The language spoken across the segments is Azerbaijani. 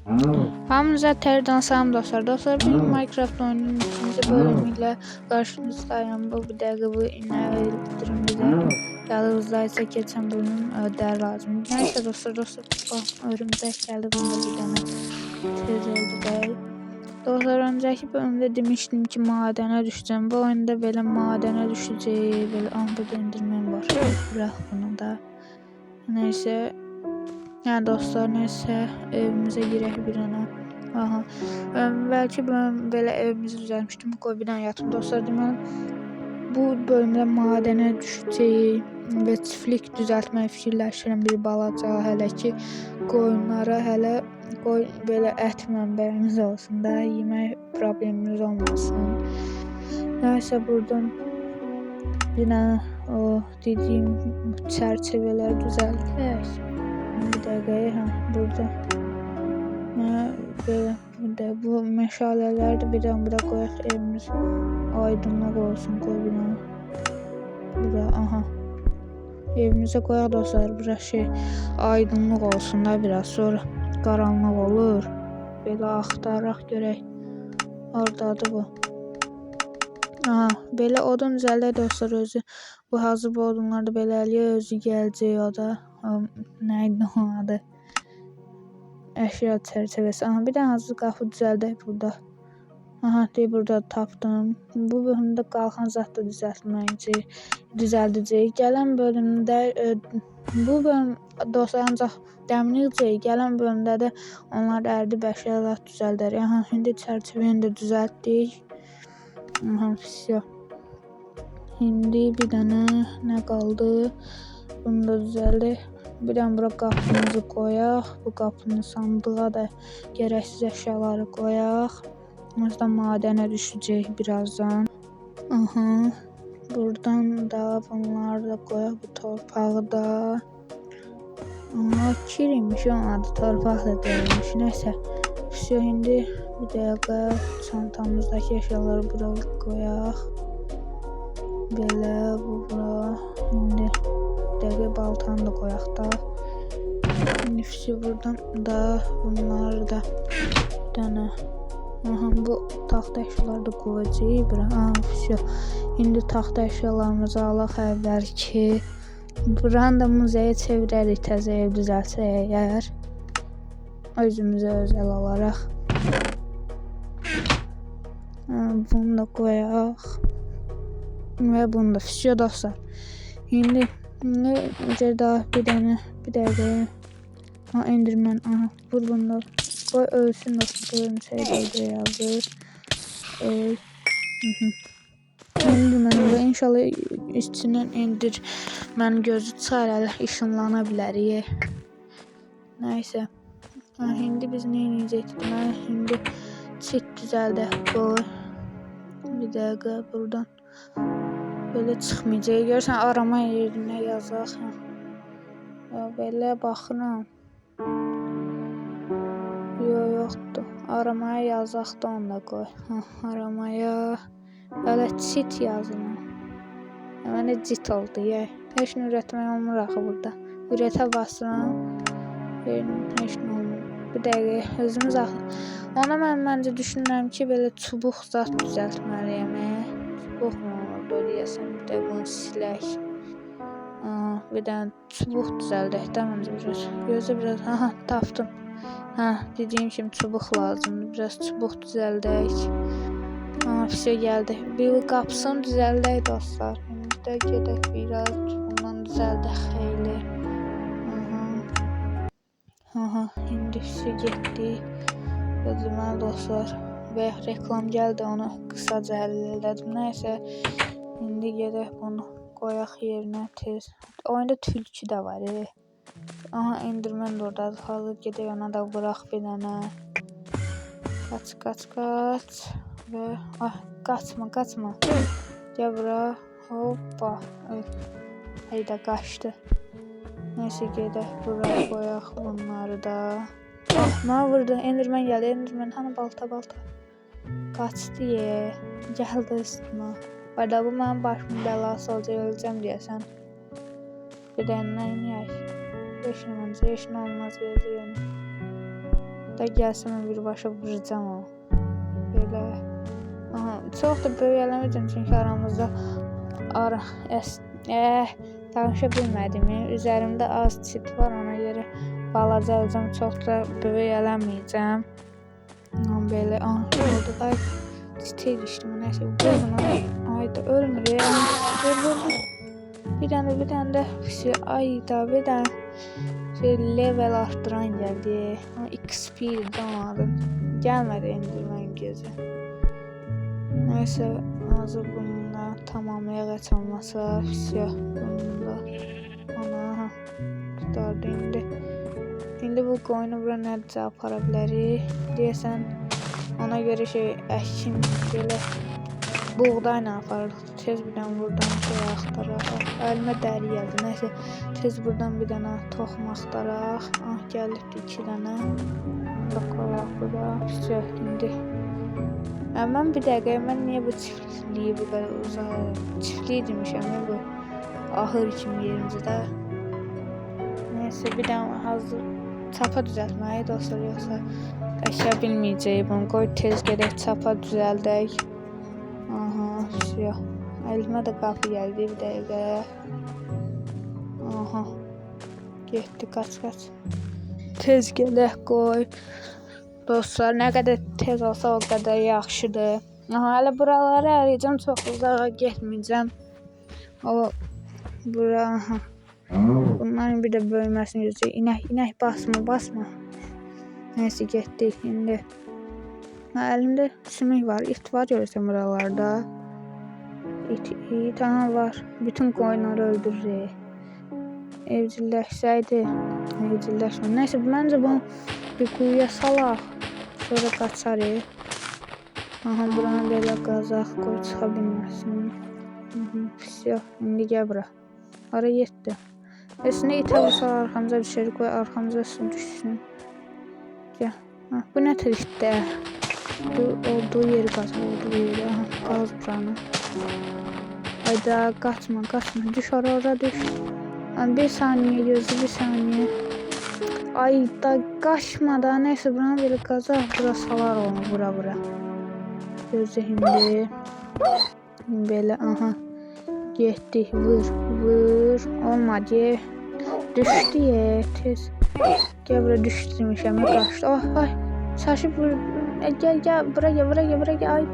Hamınıza tərdən salam dostlar. Dostlar, bir Minecraft oyununun ikinci bölümüyle karşınızdayım. Bu bir dəqiqə bu inə bildirim bizə yadınızdaysa keçən bölümün dər lazım. Nəysə dostlar, örümcək gəldi, bunda bir dənə tez öldürək. Dostlar, öncəki bölümdə demişdim ki, madənə düşəcəm. Bu oyunda belə madənə düşəcək, belə burada indirməm var. Bırax bunu da. Nəysə, yəni dostlar, nəysə evimizə girək bir dənə. Aha. Bəlkə mən belə evimizi düzəltmişdim. Qoy bir dənə yatım dostlar. Deməli, bu bölümdə madənə düşəcəyik və çiftlik düzəltməyi fikirləşirəm bir balaca. Hələ ki qoyunlara hələ qoy belə ət mənbəyimiz olsun da, yemək problemimiz olmasın. Nəysə buradan bir dənə o dediyim çərçivələri düzəltək. Bir dəqiqə, burada belə bu meşalələri də bir dənə bura qoyaq, evimiz aydınlıq olsun. Qoy bir dənə bura, aha, evimizə qoyaq dostlar, bura aydınlıq olsun da, biraz sonra qaranlıq olur. Belə axtaraq görək, oradadır bu. Aha, belə odun düzəldək dostlar, özü bu hazır bu odunlar da belə eləyir, özü gələcək o da. Nəydi o adı? Əşya çərçivəsi. Aha, bir dənə hazır qapı düzəldək burada. Aha, burada tapdım. Bu bölümdə qalxan zat da düzəldəcək. Gələn bölümdə bu bölüm dostlar ancaq dəmirçi. Gələn bölümdə də onlar ərdib əşya zat düzəldər. Aha, indi çərçivəni də düzəltdik. Aha, vəsiyo. İndi bir dənə nə qaldı? Bunu da düzəldək. Bir dənə bura qapımızı qoyaq. Bu qapının sandığa da gərəksiz əşyaları qoyaq. Burada madənə düşəcək birazdan. Aha. Buradan da bunları da qoyaq. Bu torpağı da. Aha, kiriymiş onun adı. Torpaq da deyilmiş. Nəysə. Şimdi bir dəqiqə çantamızdakı əşyaları bura qoyaq. Belə bu bura. İndi dəqiqə baltanı da qoyaq da. Nefsi buradan da bunları da bir dənə. Aha, bu taxta əşyaları da qoyacaq bura. Aha, İndi taxta əşyalarımızı alaq əvvəlki. Buranı da muzeyə çevirərik, təzə ev düzəlsək əgər. Özümüzə özəl olaraq. Bunu da qoyaq. Və bunu da fisiyo dostlar. İndi necə daha bir dəqiqə. Aha, endirmən. Aha, bunu da qoy ölsün dostlar. Ölmüşəydi yazır. Endirmən inşallah içindən endirmən gözü çıxar, işınlana bilərik. Nəysə. İndi biz nə edəcəkdik? Mən indi çit düzəldək qoy. Bir dəqiqə buradan. Belə çıxmayacaq. Görürsən, arama yerinə yazaq. Belə baxıram. Yoxdur. Aramaya yazaq da onu da qoy. Aramaya hələ çit yazılır. Mənə cit oldu. Heç nə ürətmək olmur axı burada. Ürətə basıram. Heç nə olmur. Bir dəqiqə özümüz axı. Ona məncə düşünürəm ki, belə çubuq zat düzəltməliyəm. Çubuq mu olurdu deyəsən, bir də bunu silək. Bir dənə çubuq düzəldək də məncə biraz. Gözə biraz, aha, tapdım. Dediyim kimi çubuq lazımdır. Biraz çubuq düzəldək. Fisiyo gəldi. Bir qapısını düzəldək dostlar. İndi də gedək biraz bundan düzəldək xeyli. Aha, indi fisiyo getdi. Deməli dostlar, və reklam gəldi, onu qısaca həll elədim. Nəysə, indi gedək bunu qoyaq yerinə tez. Oyunda tülkü də var. Aha, endirmən də oradadır. Hazır gedək ona da bıraq bir dənə. Qaç. Və qaçma. Gəl bura. Hoppa. Heydə qaçdı. Nəysə gedək bura qoyaq bunları da. Mənə vurdu. Endirmən gəldi. Endirmən hani balta. Qaçdı gəldi üstümə. Vədə bu mənim başımın bəlası olacaq, öləcəm deyəsən. Bir dənə nəyək? Heç nə olmaz yazıyorum. Da gəlsə mən birbaşa vuracam o. Belə. Aha, çox da böyük eləməyəcəm çünki aramızda danışa bilmədim. Üzərimdə az çit var, ona görə balaca olacam, çox da böyük eləməyəcəm. Belə, oldu da çit ilişdim, nəysə, vurun, ayda ölmür ya. Bir dənə də ayda bir dənə level artdıran gəldi. XP qalmadı. Gəlmədi endirmən gözü. Nəysə, hazır bununla tamamlayaq olmasa, bununla ana tutardı indi. İndi bu qoyunu bura nəticə apara bilərik. Deyəsən, ona görə əkin belə buğdayla aparırıq. Tez birdən buradan axtaraq. Əlimə dəri gəldi. Nəysə, tez buradan bir dənə toxum axtaraq. Gəlibdi 2 dənə. Bakalaq bura. İndi. Mən bir dəqiqə, mən niyə bu çiftliyi bu qədər uzaq? Çiftliyi demişəm, bu ahır kimi yerimizdə. Nəysə, bir dənə hazır çapa düzəltməyi dostlar, yoxsa əşya bilməyəcəyik bunu. Qoy tez gedək çapa düzəldək. Əlimə də qapı gəldi bir dəqiqə. Getdi, qaç. Tez gedək qoy. Dostlar, nə qədər tez olsa o qədər yaxşıdır. Hələ buraları əriyəcəm, çox uzağa getməyəcəm. Bura, bunların bir də böyüməsini gözləyək. İnək basma. Nəysə, getdik indi. Əlimdə sümük var, it var görürsən buralarda. İt var. Bütün qoyunları öldürürük. Evcilleşsəydi. Nəysə, məncə bunu bir quyuya salaq. Sonra qaçarıq. Buranı belə qazaq, qoy çıxa bilməsin. İndi gəl bura. Hara getdi? Əslində itə vursa arxamıza düşərik, qoy arxamıza su düşsün. Gəl. Bu nə trikdə? Olduğu yeri qaz, qaz buranı. Ayda, qaçma, düş ora düş. Bir saniyə gözlə, bir saniyə. Ayda, qaçma da, nəysə, buranı belə qazaq, bura salar onu, bura. Gözlə indi. Belə, getdik, vur, olmadı. Düşdü, tez. Gəl, bura düşdürmüşəm, qaçdı. Ay, çaşıb vur, gəl, bura gəl,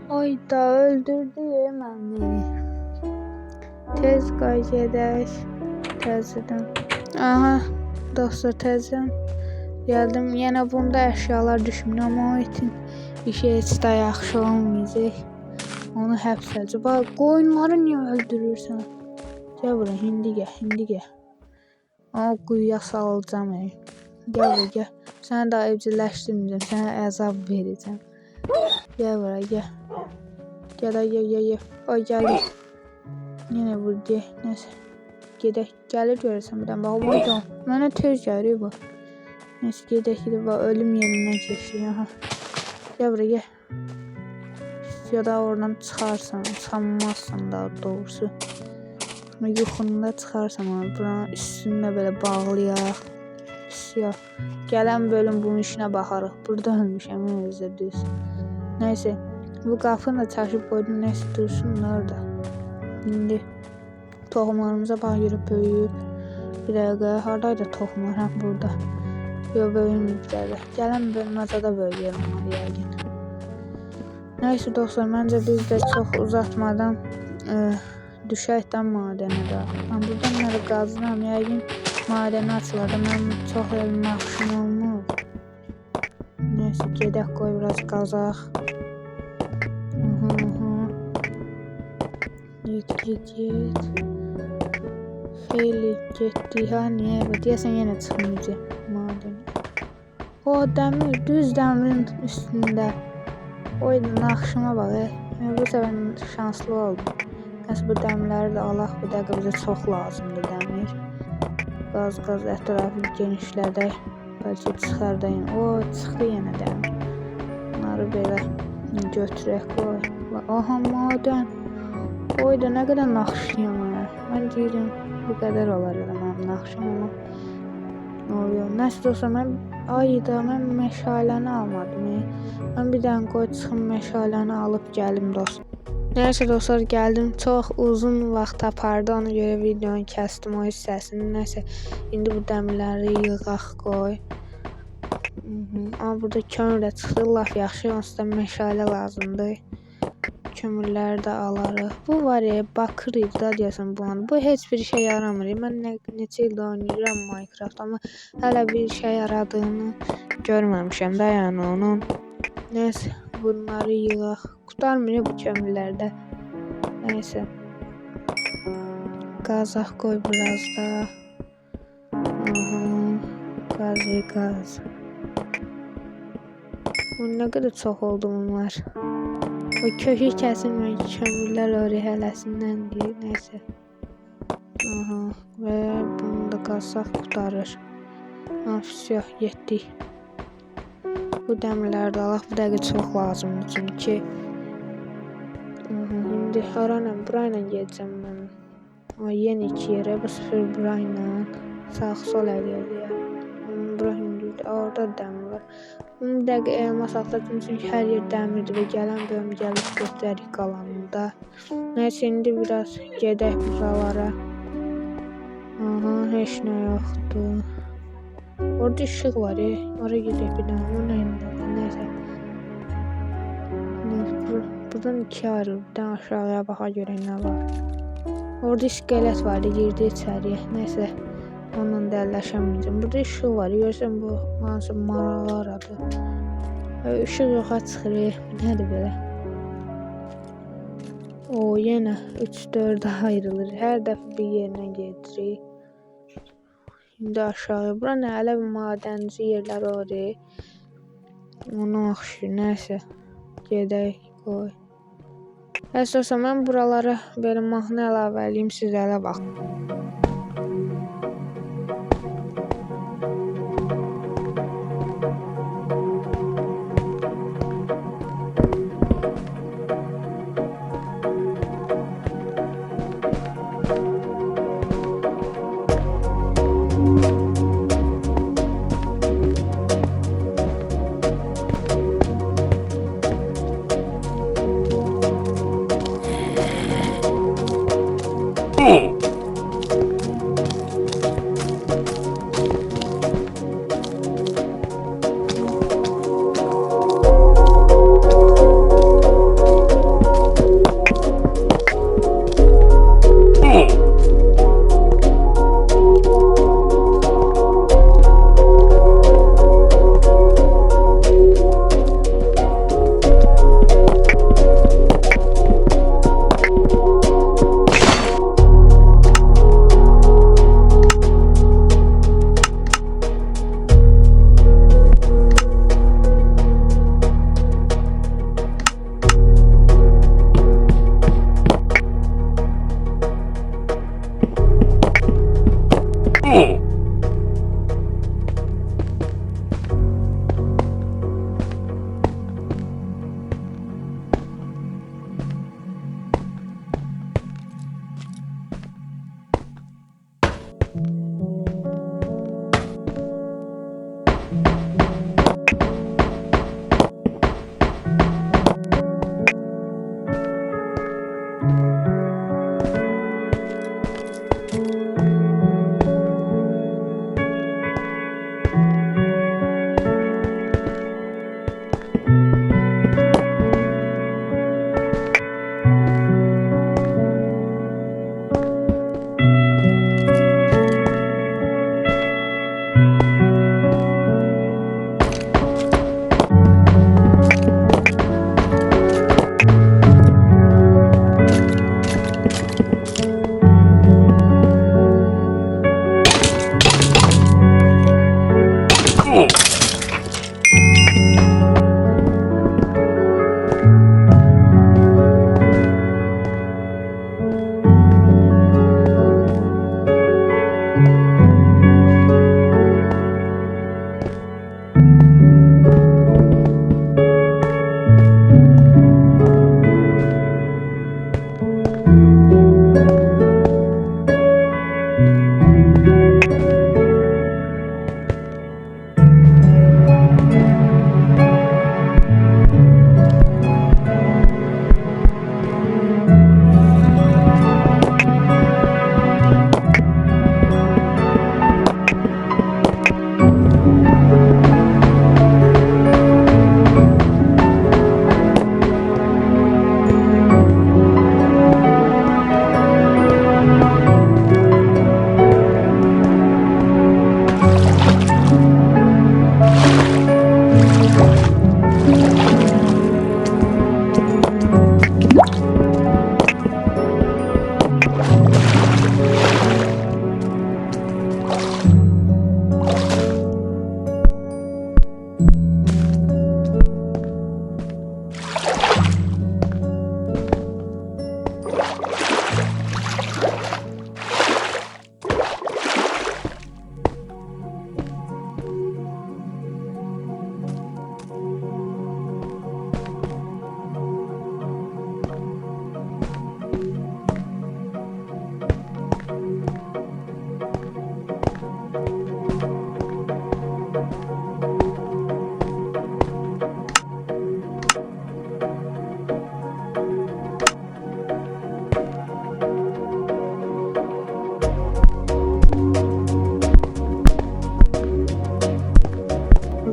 ayda, öldürdü məni. Tez qoy gedək, təzədən. Dostlar, təzədən gəldim. Yenə bunda əşyalar düşmür, amma o itin işi heç də yaxşı olmayacaq. Onu həbs edəcək. Bax, qoyunları niyə öldürürsən? Gəl bura, indi gəl. O quyuya salacam. Gəl. Səni daha evcilleşdirməyəcəm, sənə əzab verəcəm. Gəl bura, gəl. Gəl. Ay, gəlir. Yenə vurdu, nəsə. Gedək, gəlir görürsən birdən, bax, vurdu. Mənə tez gəlir bu. Nəysə, gedək, bax, ölüm yerindən keçdik. Gəl bura, gəl. Ya da oradan çıxarsan, çıxamazsan daha doğrusu. Yuxunda çıxarsan, buranın üstünə belə bağlayaq. Gələn bölüm bunun işinə baxarıq. Burada ölmüşəm, özdə düz. Nəysə, bu qapını da çaşıb qoydum, nəysə, dursun orada. İndi toxumlarımıza bax, görə böyüyüb. Bir dəqiqə, haradaydı toxumlar? Burada. Yox, böyüməyib bir dəqiqə. Gələn bölüməcə də böyüyəm onları yəqin. Nəysə dostlar, məncə biz də çox uzatmadan düşəkdən madənə də. Buradan nələ qazıram, yəqin madəni açılır. Mənim çox yaxşım olmur. Nəysə, gedək qoy, biraz qazaq. Get. Xeyli getdi, niyə? Deyəsən yenə çıxmayacaq madən. O dəmir, düz dəmirin üstündə. Oy, naxşıma bax, bu səfər şanslı oldum. Nəsə, bu dəmirləri də alaq, bir dəqiqə bizə çox lazımdır dəmir. Qaz, ətrafı genişlədək, bəlkə çıxar da yenə. O, çıxdı yenə dəmir. Bunları belə götürək, qoy. Madən. Oy da, nə qədər naxşıyam mən. Mən deyirəm, bu qədər olar elə mənim naxşım, amma. Nəsə dostlar, mən Ayda mən məşaləni almadım. Mən bir dənə qoy çıxım məşaləni alıb gəlim dostlar. Nəysə dostlar, gəldim. Çox uzun vaxt apardı, ona görə videonu kəsdim o hissəsini. Nəysə, indi bu dəmirləri yığaq qoy. Amma burada kömür də çıxdı, laf yaxşı. Onsuz da məşalə lazımdır. Kömürləri də alarıq. Bu var ya, bakır idi da deyəsən bu an. Bu heç bir işə yaramır. Mən neçə ildə oynayıram Minecraft, amma hələ bir işə yaradığını görməmişəm də yəni onun. Nəysə, bunları yığaq. Qutarmır bu kömürlərdə. Nəysə. Qazaq qoy biraz da. Qaz. Bu nə qədər çox oldu bunlar. O kökü kəsilmək, kömürlər oraya hələsindən deyir. Nəysə. Və bunu da qazsaq qutarır. Vəsiyo, yetdik. Bu dəmirləri də alaq. Bu dəqiqə çox lazımdır çünki. İndi haranam? Burayla gedəcəm mən. Yenə iki yerə. Bu sefer burayla. Sağ-sol əliyyə. Bura hündürdür. Orada dəmir var. Bunu dəqiqə elmas atlatdım çünki hər yer dəmirdir və gələn bölüm gəlib göstərik qalanında. Nəysə, indi biraz gedək buralara. Heç nə yoxdur. Orada işıq var ya. Oraya gedək bir dənə. O nəyinədir? Nəysə. Buradan iki ayrılır. Bir dənə aşağıya baxa görək nə var. Orada iskelet var. Girdi içəriyə. Nəysə. Onunla da əlləşəməyəcəm. Burada işıq var. Görürsən bu hansı marağı aradı. Işıq yoxa çıxır. Nədir belə? Yenə 3-4 ayrılır. Hər dəfə bir yerinə gedirik. İndi aşağıya. Bura nə? Hələ bir madənci yerlər var. Ona oxşuyur. Nəysə. Gedək. Qoy. Əsasən mən buralara belə mahnı əlavə eləyim. Siz ələ baxın.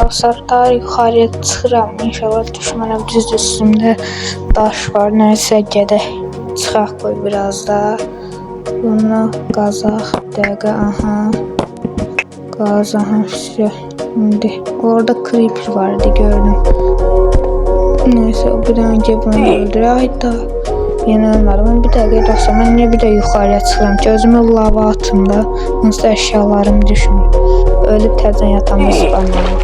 dostlar. Daha yuxarıya çıxıram. İnşallah düşmərəm. Düzdür, üstümdə daş var. Nəysə gedək. Çıxaq qoy biraz da. Bunu qazaq. Bir dəqiqə. Aha. Qaz. Aha. Şimdi orada creeper vardı, gördüm. Neyse, bir dənə ki bunu öldürək da. Yeni ölmədim. Bir dəqiqə dostlar. Mən niyə bir də yuxarıya çıxıram ki? Özümü lava atım da. Onsuz əşyalarım düşmür. Ölüb təzən yatağıma sıxanmalıyım.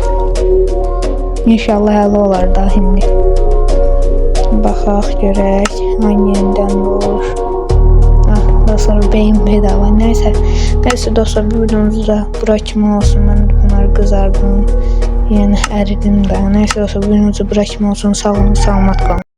İnşallah həll olar da indi. Baxaq görək. Hangi yenidən olur. Dostlar beyin bedava. Neyse dostlar, bu videomuzu da bura kimi olsun. Mən bunları qızardım. Yəni əridim də. Neyse dostlar, bu videomuzu bura kimi olsun. Sağ olun, salamat qalın.